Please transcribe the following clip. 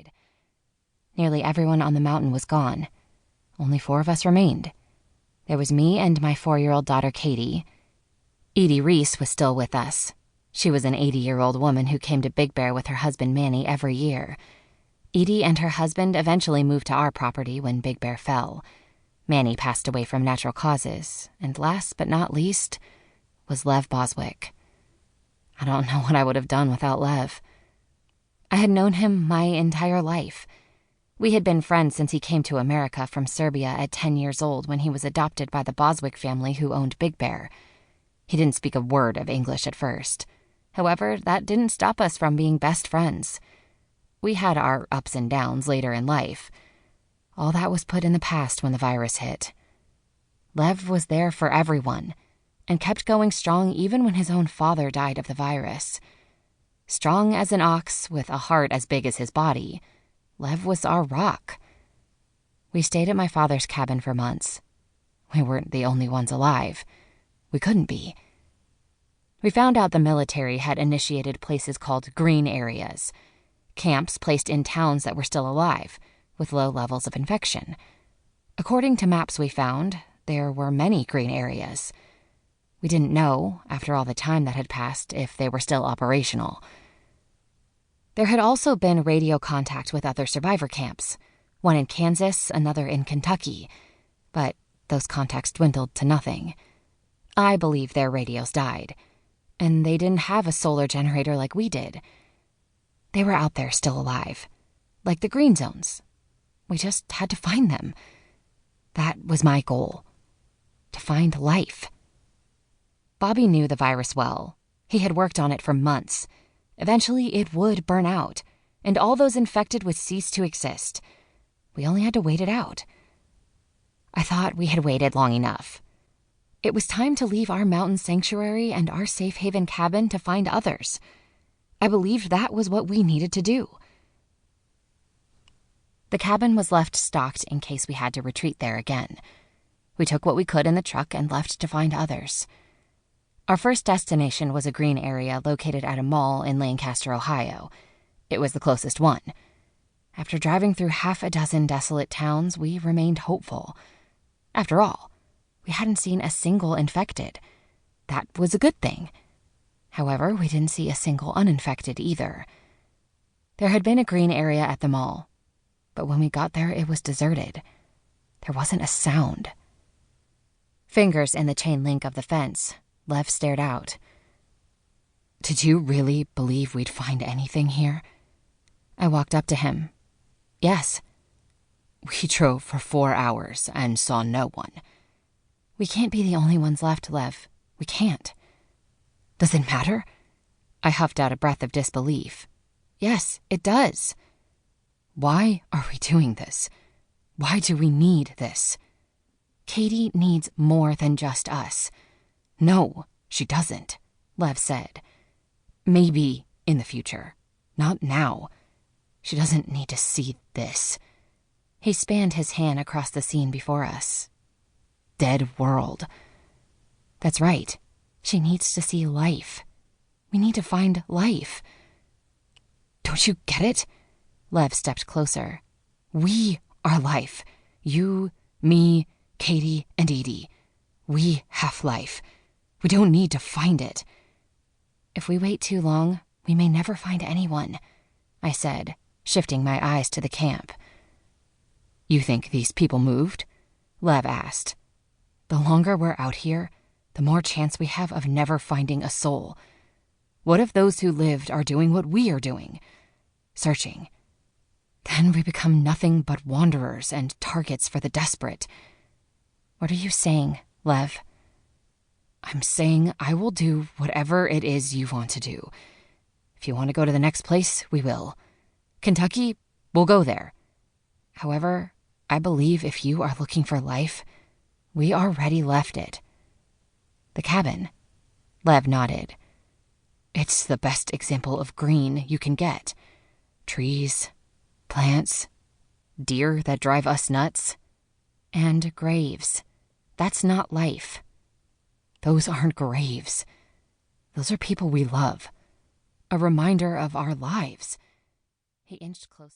died. Nearly everyone on the mountain was gone. Only 4 of us remained. There was me and my 4-year-old daughter, Katie. Edie Reese was still with us. She was an 80-year-old woman who came to Big Bear with her husband Manny every year. Edie and her husband eventually moved to our property when Big Bear fell. Manny passed away from natural causes, and last but not least was Lev Boswick. I don't know what I would have done without Lev. I had known him my entire life. We had been friends since he came to America from Serbia at 10 years old when he was adopted by the Boswick family who owned Big Bear. He didn't speak a word of English at first. However, that didn't stop us from being best friends. We had our ups and downs later in life. All that was put in the past when the virus hit. Lev was there for everyone, and kept going strong even when his own father died of the virus. Strong as an ox with a heart as big as his body, Lev was our rock. We stayed at my father's cabin for months. We weren't the only ones alive. We couldn't be. We found out the military had initiated places called green areas, camps placed in towns that were still alive, with low levels of infection. According to maps we found, there were many green areas. We didn't know, after all the time that had passed, if they were still operational. There had also been radio contact with other survivor camps, one in Kansas, another in Kentucky, but those contacts dwindled to nothing. I believe their radios died, and they didn't have a solar generator like we did. They were out there still alive, like the green zones. We just had to find them. That was my goal, to find life. Bobby knew the virus well. He had worked on it for months. Eventually, it would burn out, and all those infected would cease to exist. We only had to wait it out. I thought we had waited long enough. It was time to leave our mountain sanctuary and our safe haven cabin to find others. I believed that was what we needed to do. The cabin was left stocked in case we had to retreat there again. We took what we could in the truck and left to find others. Our first destination was a green area located at a mall in Lancaster, Ohio. It was the closest one. After driving through half a dozen desolate towns, we remained hopeful. After all, we hadn't seen a single infected. That was a good thing. However, we didn't see a single uninfected either. There had been a green area at the mall, but when we got there, it was deserted. There wasn't a sound. Fingers in the chain link of the fence, Lev stared out. "Did you really believe we'd find anything here?" I walked up to him. "Yes." "We drove for 4 hours and saw no one." "We can't be the only ones left, Lev. We can't." "Does it matter?" I huffed out a breath of disbelief. "Yes, it does." "Why are we doing this? Why do we need this?" "Katie needs more than just us." "No, she doesn't," Lev said. "Maybe in the future. Not now. She doesn't need to see this." He spanned his hand across the scene before us. "Dead world." "That's right. She needs to see life. We need to find life." "Don't you get it?" Lev stepped closer. "We are life. You, me, Katie, and Edie. We have life. We don't need to find it." "If we wait too long, we may never find anyone," I said, shifting my eyes to the camp. "You think these people moved?" Lev asked. "The longer we're out here, the more chance we have of never finding a soul. What if those who lived are doing what we are doing? Searching. Then we become nothing but wanderers and targets for the desperate." "What are you saying, Lev?" "I'm saying I will do whatever it is you want to do. If you want to go to the next place, we will. Kentucky, we'll go there. However, I believe if you are looking for life, we already left it." "The cabin?" Lev nodded. "It's the best example of green you can get. Trees, plants, deer that drive us nuts, and graves. That's not life. Those aren't graves. Those are people we love. A reminder of our lives." He inched closer.